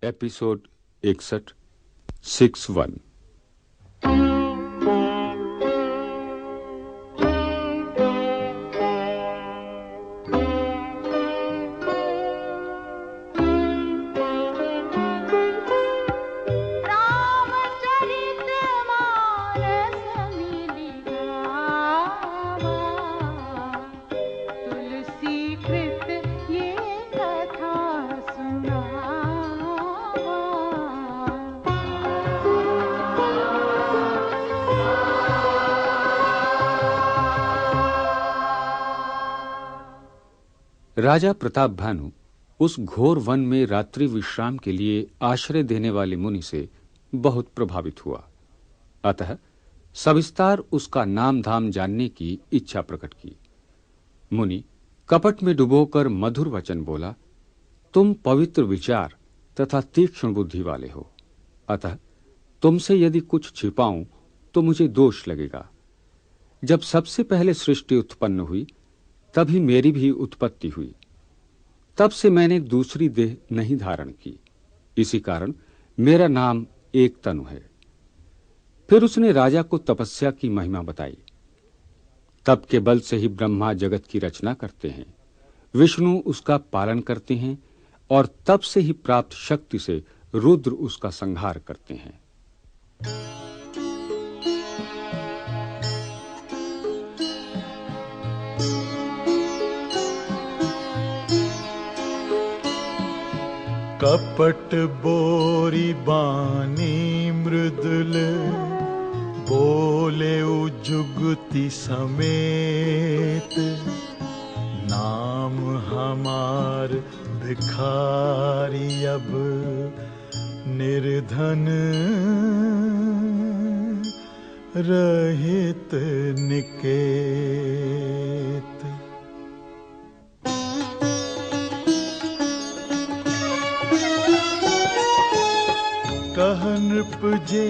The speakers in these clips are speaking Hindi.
एपिसोड 61 61। राजा प्रताप भानु उस घोर वन में रात्रि विश्राम के लिए आश्रय देने वाले मुनि से बहुत प्रभावित हुआ। अतः सविस्तार उसका नाम धाम जानने की इच्छा प्रकट की। मुनि कपट में डुबोकर मधुर वचन बोला, तुम पवित्र विचार तथा तीक्ष्ण बुद्धि वाले हो, अतः तुमसे यदि कुछ छिपाऊं तो मुझे दोष लगेगा। जब सबसे पहले सृष्टि उत्पन्न हुई तभी मेरी भी उत्पत्ति हुई। तब से मैंने दूसरी देह नहीं धारण की, इसी कारण मेरा नाम एक तनु है। फिर उसने राजा को तपस्या की महिमा बताई। तप के बल से ही ब्रह्मा जगत की रचना करते हैं, विष्णु उसका पालन करते हैं और तप से ही प्राप्त शक्ति से रुद्र उसका संहार करते हैं। कपट बोरी बानी मृदुल, बोले उजुगति समेत। नाम हमार भिखारी अब निर्धन, रहित निकेत। कह नृप जे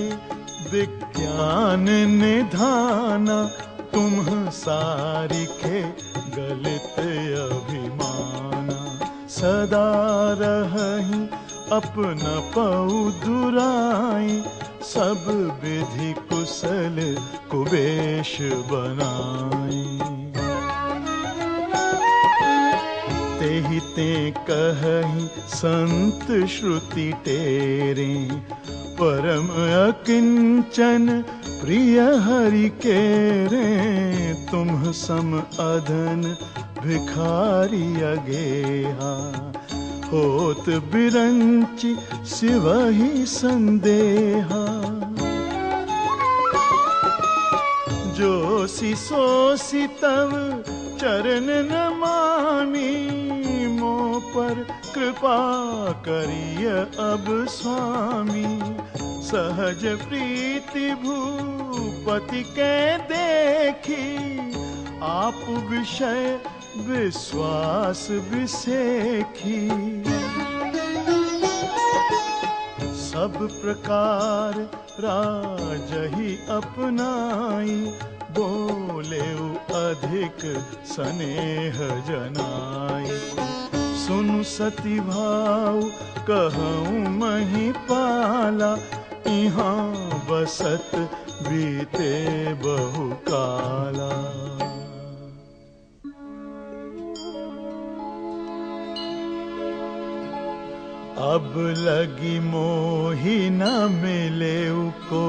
विज्ञान निधाना, तुम सारिखे गलित अभिमाना। सदा रहि अपना पउ दुराई, सब विधि कुशल कुबेश बनाई। तेहि ते कहि संत श्रुति टेरे, परम अकिंचन प्रिय हरि के रे। तुम सम अधन भिखारी अगेहा, होत बिरंचि सिवहि संदेहा। जोसी सोसी तव चरण नमामि, मोह पर कृपा करिय अब स्वामी। सहज प्रीति भूपति के देखी, आप विषय विश्वास विसेखी। सब प्रकार राजहि अपनाई, बोले अधिक स्नेह जनाई। सुनु सती भाव कहूँ महिपाला, यहाँ बसत बीते बहु काला। अब लगी मोहि न मिले को,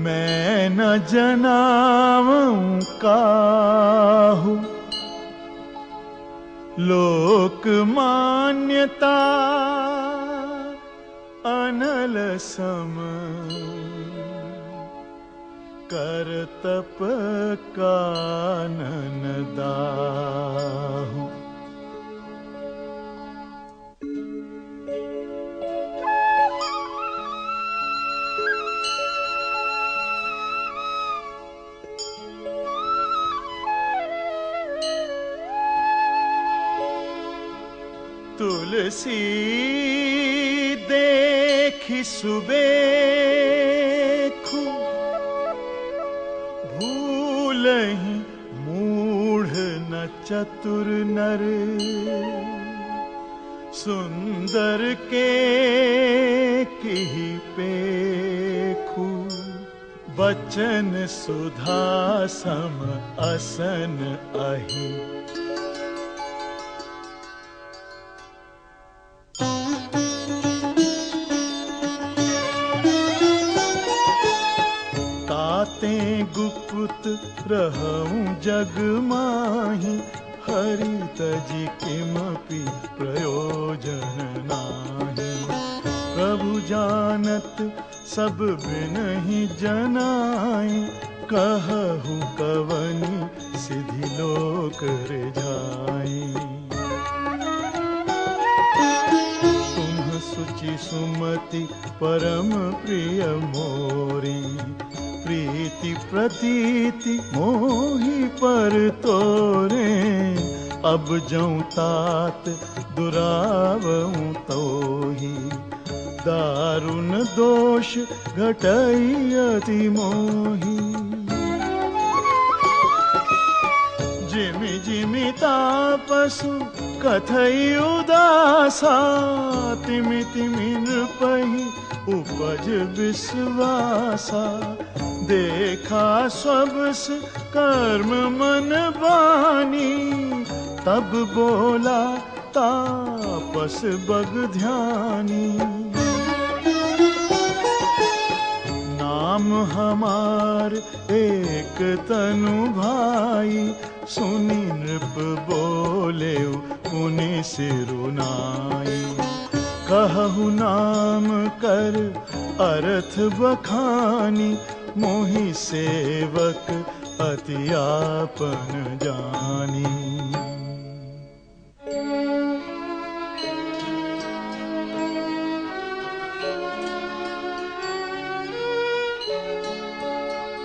मैं न जनाऊं काहू। लोक मान्यता अनल सम, कर तप कानन दाहू। तुलसी देखी सुबेखु, भूलहि मूढ़ न चतुर नर। सुंदर के की पेखु बचन सुधा सम असन अहि। ताते गुप्त रहूं जग माहि, हरि तजि किमपि प्रयोजन नाही। प्रभु जानत सब बिनहि जनाई, कहहु कवनि सिधि लोक रिझाई। तुम सुचि सुमति परम प्रिय मोरी, प्रीति प्रतीति मोहि पर तोरे। अब जऊँ तात दुरावऊँ तोहि, दारुण दोष घटई अति मोहि। जिमि जिमि तापसु कथई उदासा, तिमि तिमि नृपहि उपज विश्वासा। देखा सबस कर्म मन बानी, तब बोला तापस बग ध्यानी। नाम हमार एक तनु भाई, सुनि नृप बोले पुनि सिरुनाई। कहु नाम कर अर्थ बखानी, मोहि सेवक अति आपन जानी।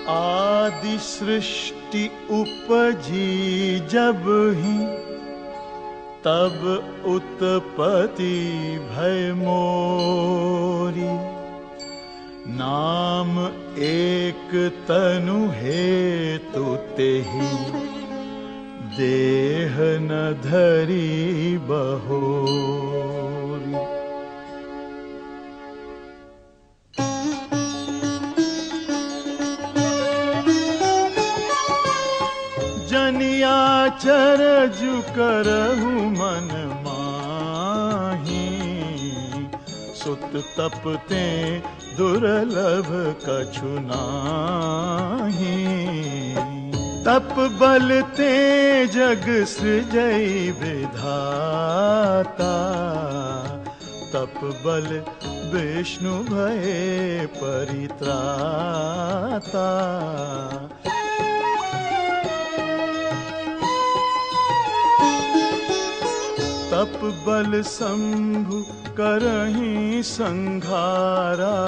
आदि सृष्टि उपजी जब ही, तब उत्पत्ति भय मोरी। नाम एक तनु हेतु तेहि, देह न धरी बहोरी। जनियाचर जु करहु मन माही, सुत तपते दुर्लभ कछु नाही। तप बल ते जग सृजई विधाता, तप बल विष्णु भये परित्राता। तप बल शंभु करहि संघारा,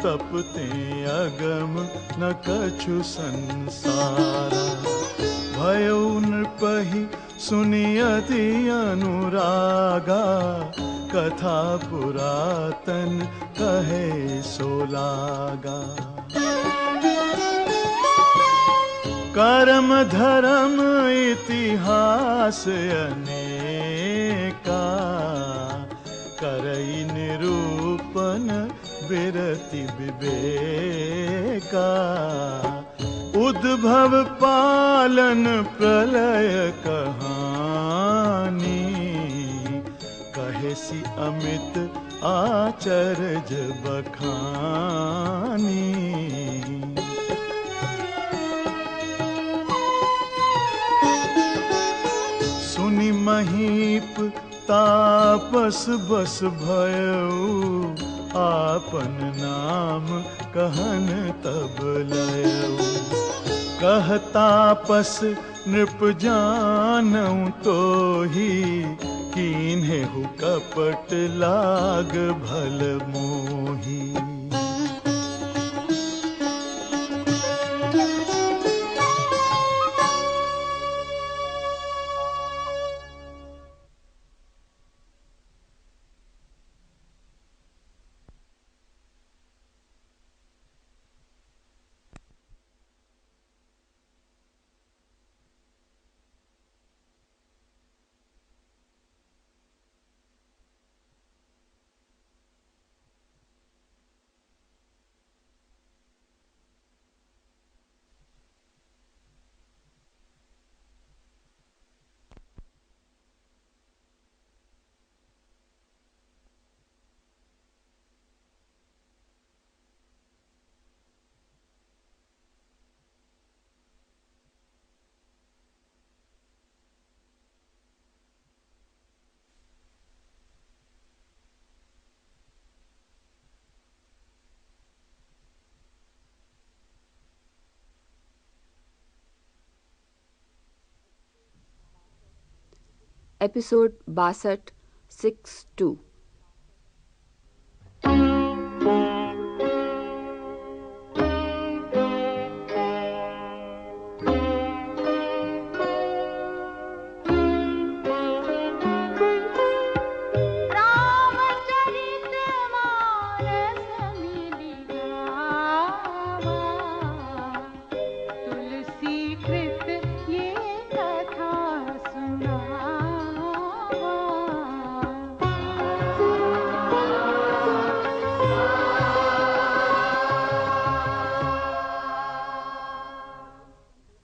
तपते अगम न कछु संसारा। भयो नृपहि सुनि अति अनुरागा, कथा पुरातन कहे सो लागा। कर्म धर्म इतिहास अनेका, करई निरूपण बिरति विवेका। उद्भव पालन प्रलय कहानी, कहेसी अमित आचर्य बखानी। सुनि महीप तापस बस भयऊ, आपन नाम कहन तब लयऊ। कह तापस नृप जानऊ तोहि, कीन्हेहु कपट लाग भल मोही। एपिसोड 62-62।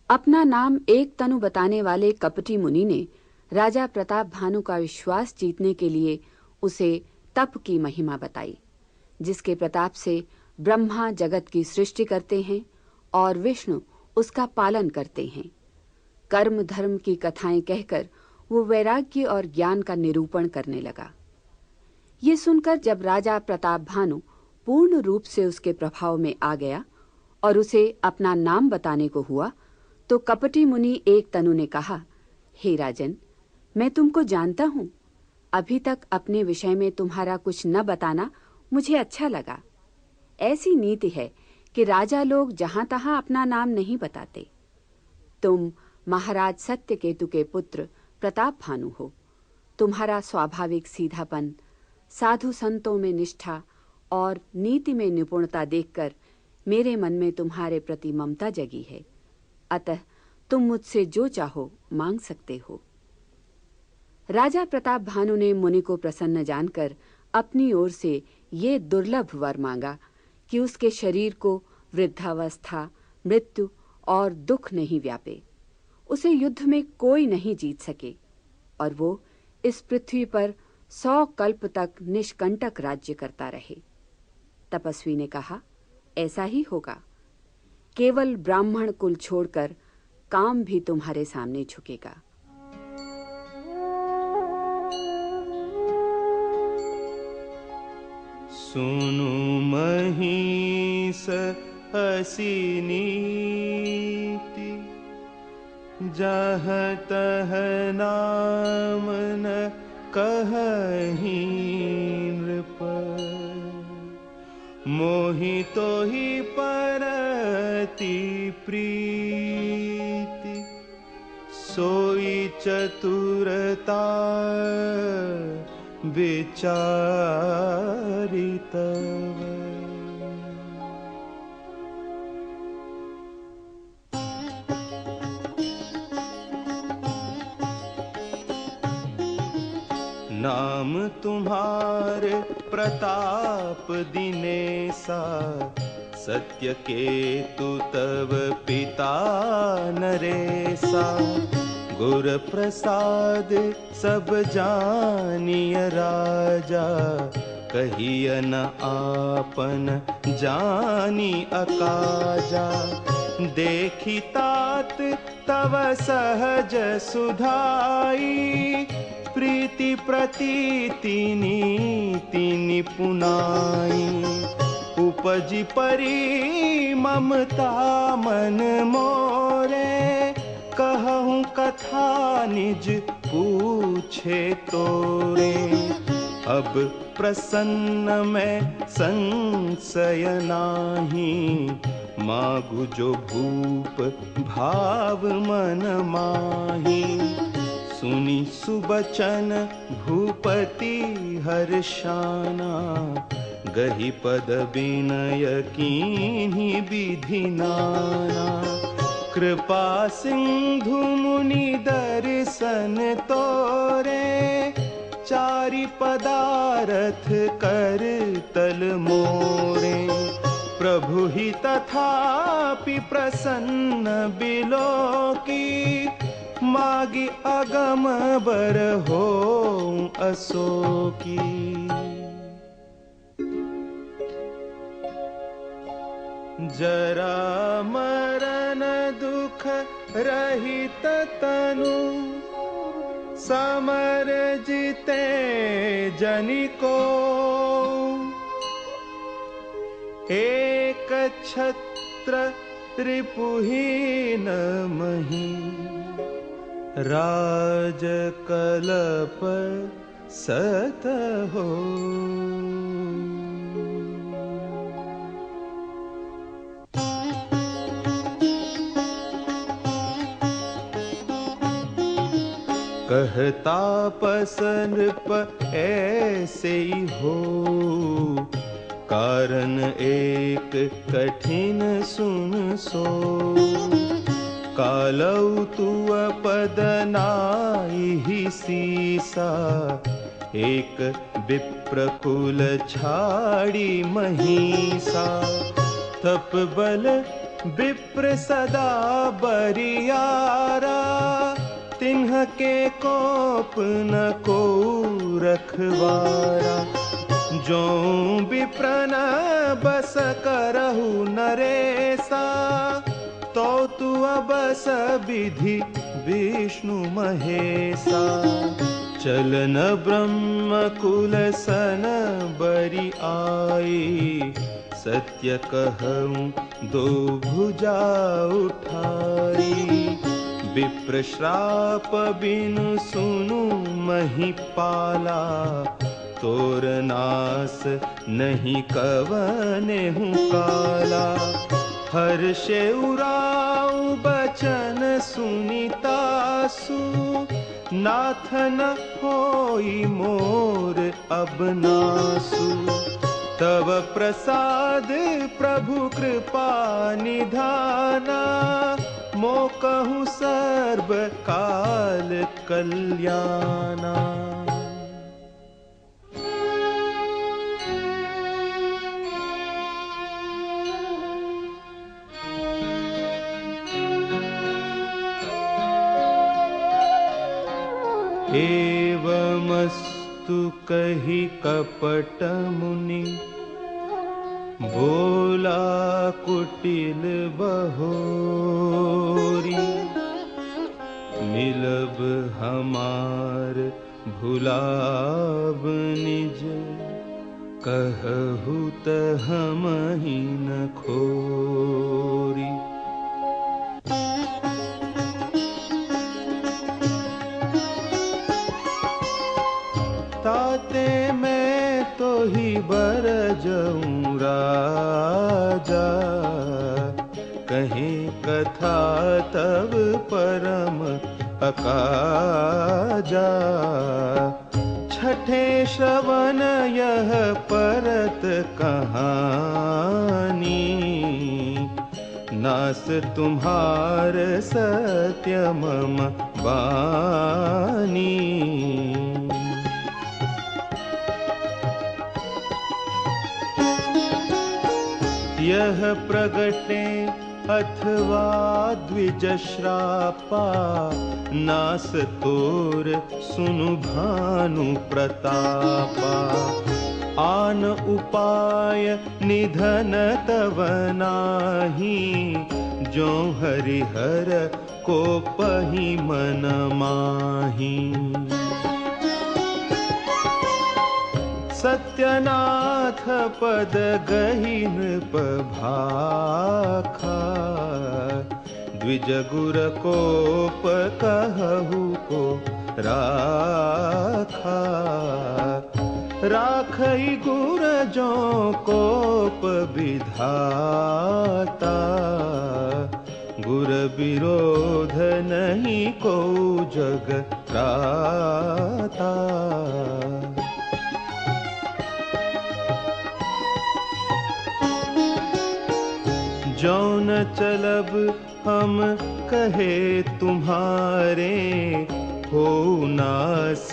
अपना नाम एक तनु बताने वाले कपटी मुनि ने राजा प्रताप भानु का विश्वास जीतने के लिए उसे तप की महिमा बताई, जिसके प्रताप से ब्रह्मा जगत की सृष्टि करते हैं और विष्णु उसका पालन करते हैं। कर्म धर्म की कथाएं कहकर वो वैराग्य और ज्ञान का निरूपण करने लगा। ये सुनकर जब राजा प्रताप भानु पूर्ण रूप से उसके प्रभाव में आ गया और उसे अपना नाम बताने को हुआ, तो कपटी मुनि एक तनु ने कहा, हे राजन, मैं तुमको जानता हूं। अभी तक अपने विषय में तुम्हारा कुछ न बताना मुझे अच्छा लगा। ऐसी नीति है कि राजा लोग जहां तहां अपना नाम नहीं बताते। तुम महाराज सत्यकेतु के पुत्र प्रताप भानु हो। तुम्हारा स्वाभाविक सीधापन, साधु संतों में निष्ठा और नीति में निपुणता देखकर मेरे मन में तुम्हारे प्रति ममता जगी है। अतः तुम मुझसे जो चाहो मांग सकते हो। राजा प्रताप भानु ने मुनि को प्रसन्न जानकर अपनी ओर से ये दुर्लभ वर मांगा कि उसके शरीर को वृद्धावस्था, मृत्यु और दुख नहीं व्यापे। उसे युद्ध में कोई नहीं जीत सके और वो इस पृथ्वी पर 100 कल्प तक निष्कंटक राज्य करता रहे। तपस्वी ने कहा, ऐसा ही होगा। केवल ब्राह्मण कुल छोड़कर काम भी तुम्हारे सामने झुकेगा। सुनु महिष हसी नीति, जहाँ तह नाम न कहहि नृप। मोहि तो ही परति प्रीति, सोई चतुरता विचारी तव। नाम तुम्हारे प्रताप दिनेसा, सत्यकेतु तव पिता नरेसा। गुर प्रसाद सब जानिय राजा, कहिय न आपन जानी अकाजा। देखी तात तव सहज सुधाई, प्रीति प्रतीति नीति निपुनाई। उपजी परी ममता मन मोरे, कहूँ कथा निज पूछे तोरे। अब प्रसन्न मैं संशय नाही, मागु जो भूप भाव मन माही। सुनी सुबचन भूपति हर्षाना, गही पद विनय कीन्ही विधि नाना। कृपा सिंधु मुनि दर्शन तोरे, चारि पदारथ कर तल मोरे। प्रभु ही तथापि प्रसन्न बिलोकी, मागी अगम बर हो अशोकी। जरा मरण दुख रहित तनु, समर जीते जनिको। एक छत्र रिपुहीन मही, राज कल्प सत हो। कहता नृप ऐसे ही हो, कारण एक कठिन सुन सो। कालौ तु पद नाहि सीसा, एक विप्रकुल छाड़ी महिषा। तप बल विप्र सदा बरियारा, तिन्ह के कोप न को रखवारा। जो विप्रन बस करहु नरेसा, तो तु बस विधि विष्णु महेसा। चलन ब्रह्म कुल सन बरि आई, सत्य कहूँ दो भुजा उठाई। विप्र श्राप बिनु सुनु महिपाला, तोर नास नहीं कवने हूँ काला। हर्षे उराऊ बचन सुनितासु, नाथ न होई मोर अब नासु। तव प्रसाद प्रभु कृपा निधाना, मो कहूँ सर्व काल कल्याणा। एवमस्तु कहि कपट मुनि, बोला कुटिल बहोरी। मिलब हमार भुलाब निज, कहहु त हमहि न खोरी। ताते मैं तो ही बर जाऊं राजा, कहीं कथा तब परम अकाजा। छठे श्रवण यह परत कहानी, नास तुम्हार सत्य मम वाणी। यह प्रगटे अथवा द्विज श्रापा, नास तोर सुनु भानु प्रतापा। आन उपाय निधन तव नाही, जो हरिहर को पही मन माही। सत्यनाथ पद गहीन भाखा, द्विज गुर कोप कहहु को राखा। राखई गुर जो कोप विधाता, गुर विरोध नहीं को जग त्राता। जौन चलब हम कहे तुम्हारे, हो नास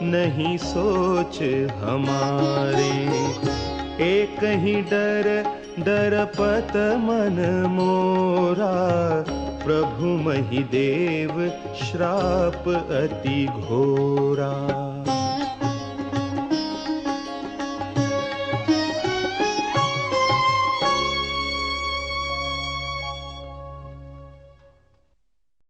नहीं सोच हमारे। एक ही डर डरपत मन मोरा, प्रभु मही देव श्राप अति घोरा।